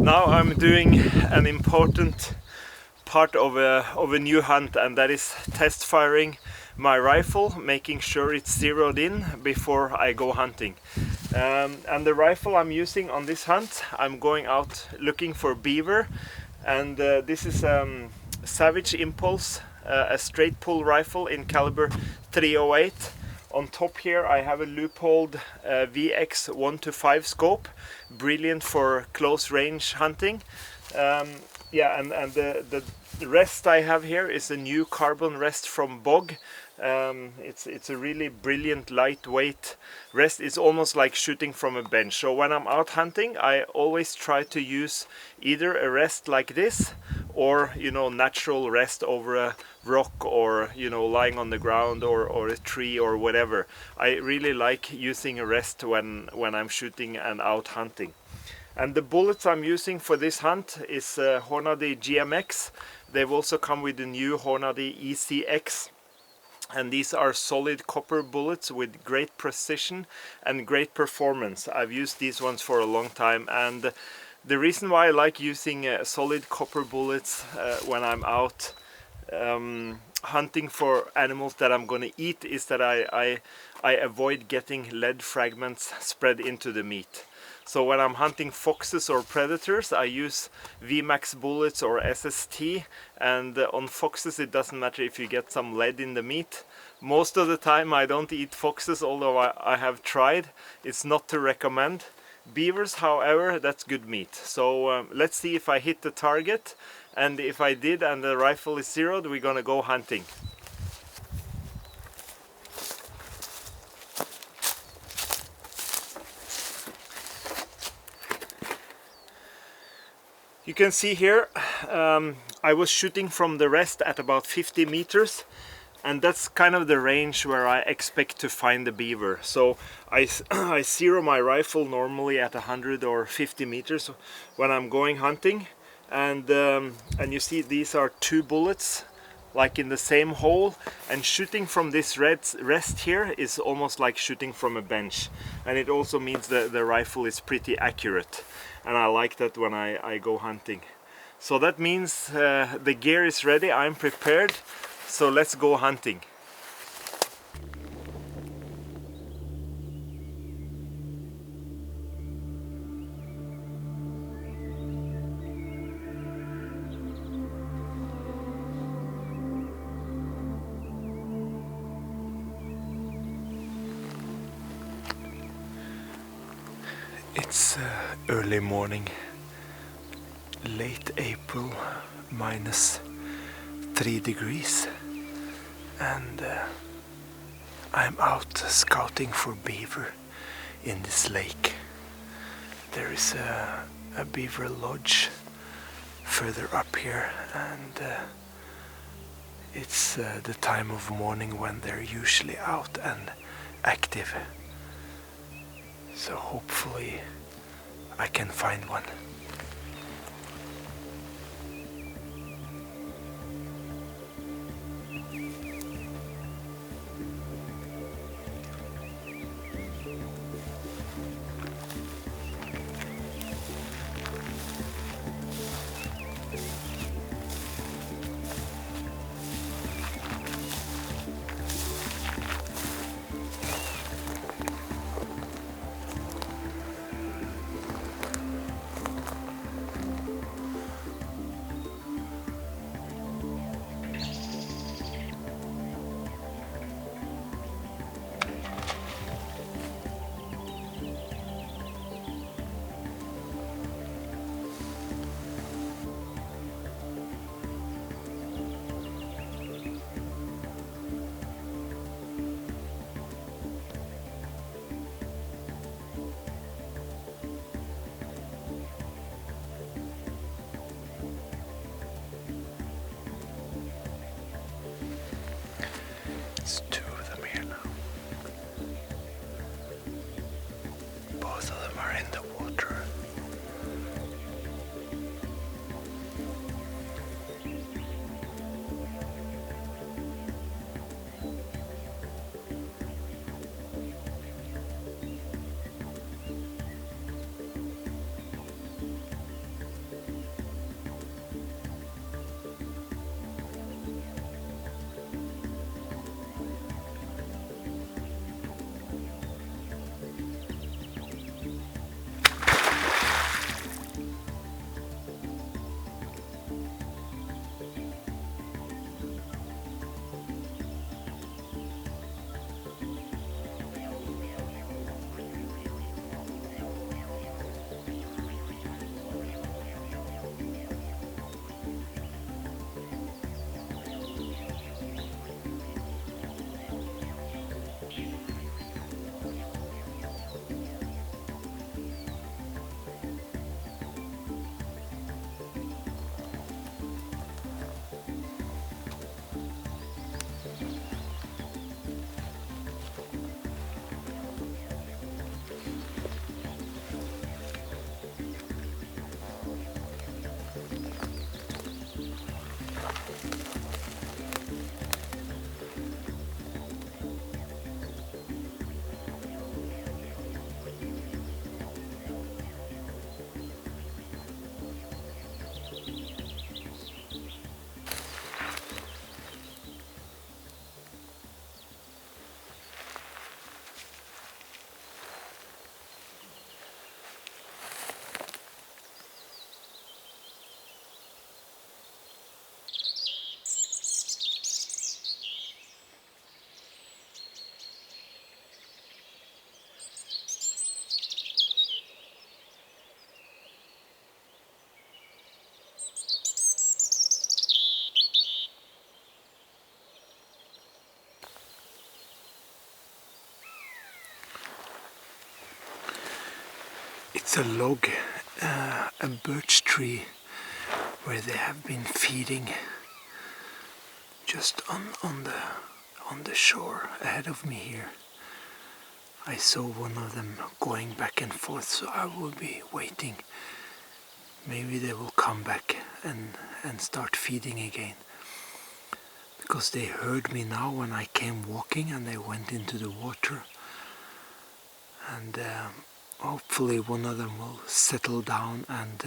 Now I'm doing an important part of a new hunt, and that is test firing my rifle, making sure it's zeroed in before I go hunting. And the rifle I'm using on this hunt, I'm going out looking for beaver, and this is Savage Impulse, a straight pull rifle in caliber 308. On top here I have a loopholed VX 1-5 scope, brilliant for close range hunting. Yeah, and the rest I have here is a new carbon rest from Bog. It's a really brilliant lightweight rest. It's almost like shooting from a bench. So when I'm out hunting, I always try to use either a rest like this, or natural rest over a rock, or lying on the ground, or a tree or whatever. I really like using a rest when I'm shooting and out hunting. And the bullets I'm using for this hunt is Hornady GMX. They've also come with the new Hornady ECX. And these are solid copper bullets with great precision and great performance. I've used these ones for a long time, and the reason why I like using solid copper bullets when I'm out hunting for animals that I'm going to eat is that I avoid getting lead fragments spread into the meat. So when I'm hunting foxes or predators, I use VMAX bullets or SST, and on foxes it doesn't matter if you get some lead in the meat. Most of the time I don't eat foxes, although I have tried. It's not to recommend. Beavers, however, that's good meat. So let's see if I hit the target, and if I did and the rifle is zeroed, we're gonna go hunting. You can see here I was shooting from the rest at about 50 meters, and that's kind of the range where I expect to find the beaver. So I zero my rifle normally at 100 or 50 meters when I'm going hunting, and you see these are 2 bullets like in the same hole, and shooting from this rest here is almost like shooting from a bench, and it also means that the rifle is pretty accurate, and I like that when I go hunting. So that means the gear is ready, I'm prepared, so let's go hunting. It's early morning, late April, -3 degrees, and I'm out scouting for beaver in this lake. There is a beaver lodge further up here, and it's the time of morning when they're usually out and active. So hopefully I can find one. It's 2 of them here now. Both of them are in the water. It's a log, a birch tree where they have been feeding just on the shore ahead of me here. I saw one of them going back and forth, so I will be waiting. Maybe they will come back and start feeding again. Because they heard me now when I came walking and they went into the water. And hopefully one of them will settle down and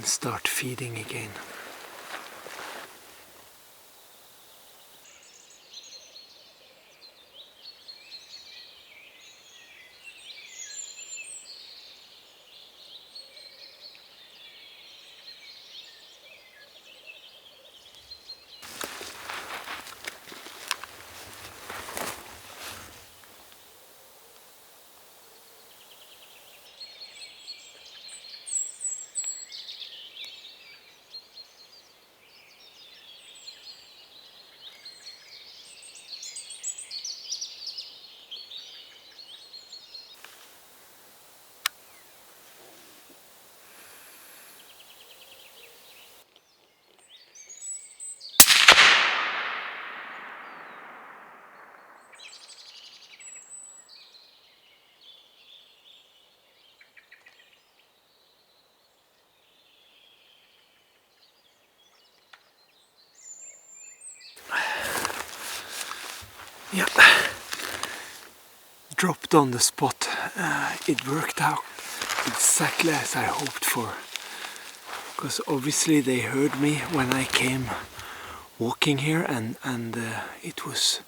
start feeding again. Yeah, dropped on the spot. It worked out exactly as I hoped for. Because obviously they heard me when I came walking here, and it was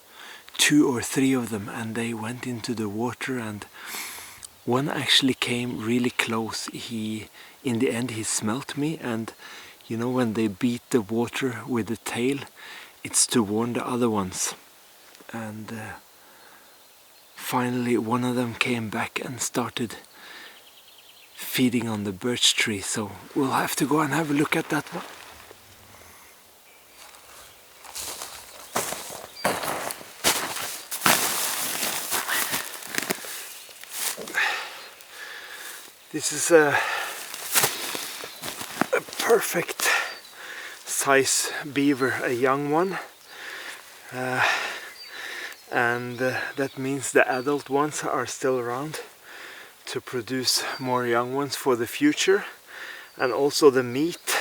2 or 3 of them, and they went into the water, and one actually came really close. In the end he smelt me, and you know when they beat the water with the tail, it's to warn the other ones. And finally one of them came back and started feeding on the birch tree, so we'll have to go and have a look at that one. This is a perfect size beaver, a young one. And that means the adult ones are still around to produce more young ones for the future, and also the meat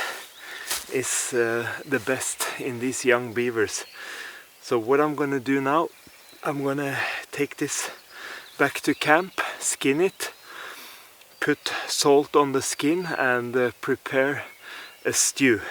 is the best in these young beavers. So what I'm gonna do now, I'm gonna take this back to camp, skin it, put salt on the skin and prepare a stew.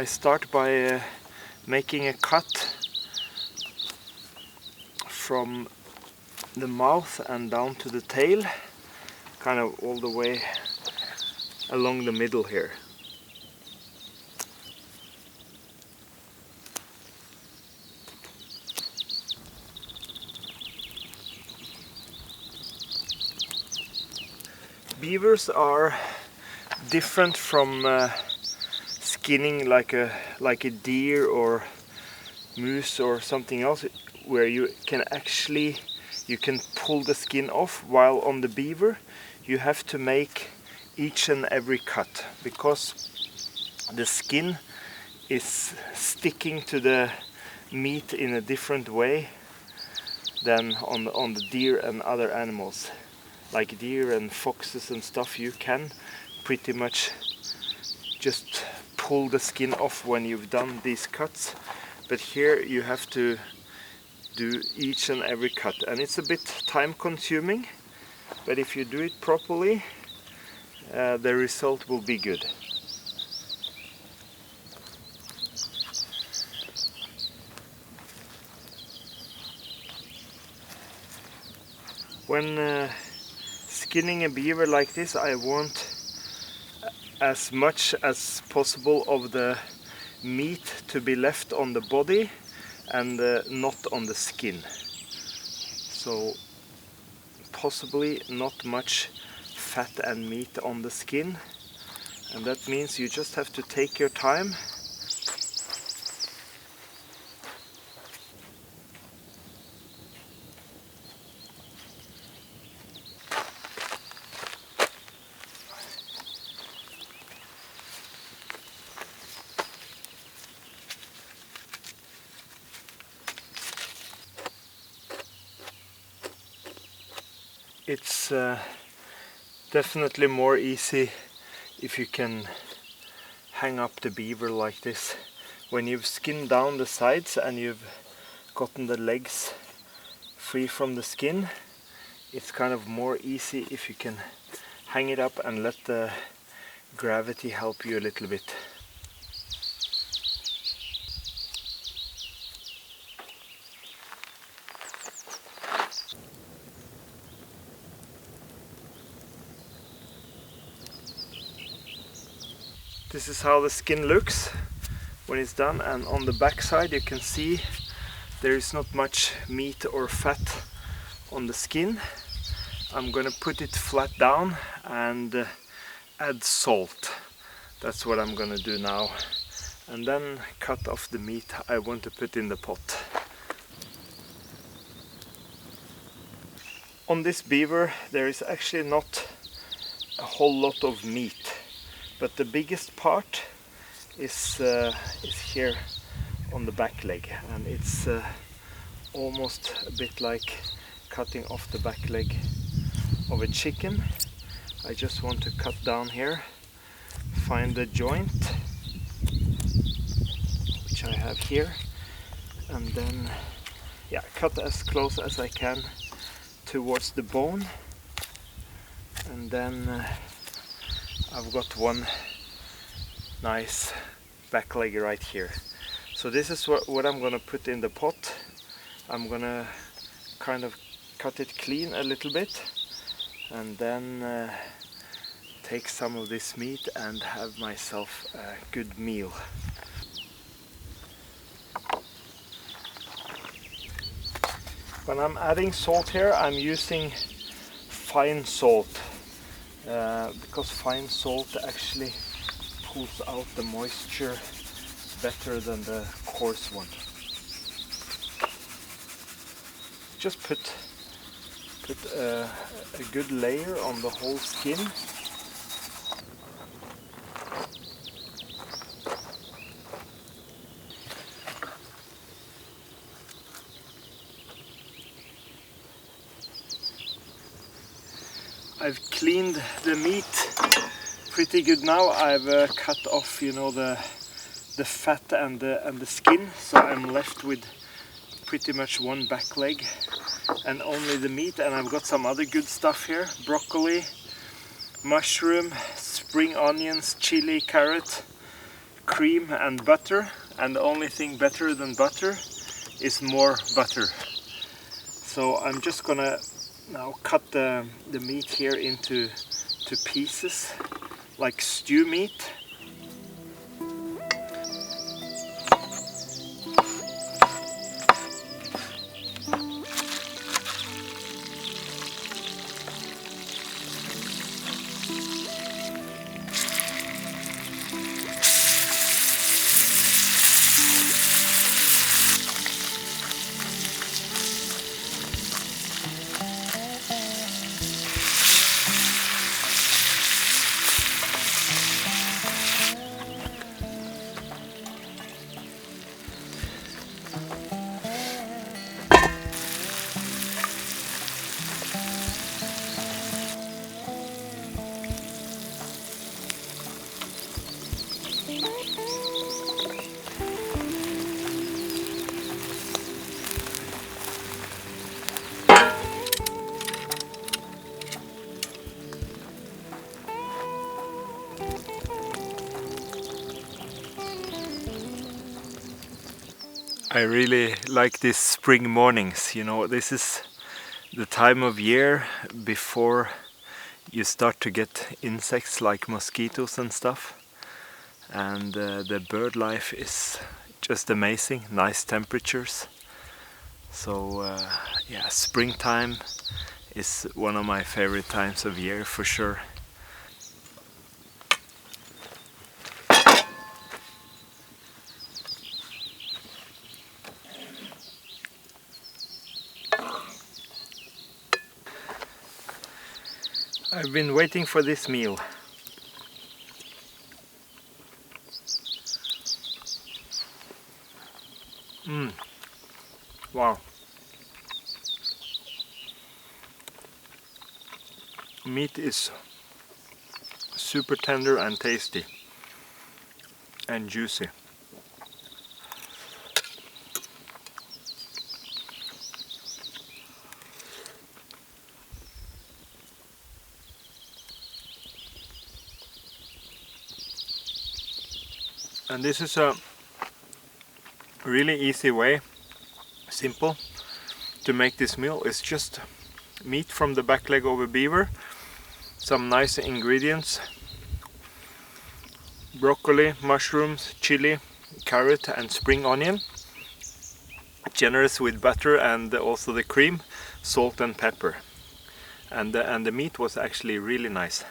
I start by making a cut from the mouth and down to the tail, kind of all the way along the middle here. Beavers are different from skinning like a deer or moose or something else, where you can pull the skin off, while on the beaver you have to make each and every cut, because the skin is sticking to the meat in a different way than on the deer and other animals. Like deer and foxes and stuff, you can pretty much just pull the skin off when you've done these cuts, but here you have to do each and every cut, and it's a bit time consuming, but if you do it properly, the result will be good. When skinning a beaver like this, I want as much as possible of the meat to be left on the body and not on the skin. So possibly not much fat and meat on the skin, and that means you just have to take your time. It's definitely more easy if you can hang up the beaver like this. When you've skinned down the sides and you've gotten the legs free from the skin, it's kind of more easy if you can hang it up and let the gravity help you a little bit. This is how the skin looks when it's done, and on the back side you can see there is not much meat or fat on the skin. I'm gonna put it flat down and add salt. That's what I'm gonna do now, and then cut off the meat I want to put in the pot. On this beaver there is actually not a whole lot of meat, but the biggest part is here on the back leg, and it's almost a bit like cutting off the back leg of a chicken. I just want to cut down here, find the joint, which I have here, and then cut as close as I can towards the bone, and then I've got one nice back leg right here. So this is what I'm gonna put in the pot. I'm gonna kind of cut it clean a little bit, and then take some of this meat and have myself a good meal. When I'm adding salt here, I'm using fine salt, because fine salt actually pulls out the moisture better than the coarse one. Just put a good layer on the whole skin. I've cleaned the meat pretty good now. I've cut off, you know, the fat and the skin, so I'm left with pretty much one back leg and only the meat. And I've got some other good stuff here: broccoli, mushroom, spring onions, chili, carrot, cream and butter, and the only thing better than butter is more butter. So I'm just gonna now cut the meat here into pieces like stew meat. I really like these spring mornings. You know, this is the time of year before you start to get insects like mosquitoes and stuff. And the bird life is just amazing, nice temperatures. So yeah, springtime is one of my favorite times of year for sure. I've been waiting for this meal. Wow. Meat is super tender and tasty and juicy. And this is a really easy way, simple, to make this meal. It's just meat from the back leg of a beaver, some nice ingredients, broccoli, mushrooms, chili, carrot and spring onion, generous with butter and also the cream, salt and pepper. And the meat was actually really nice.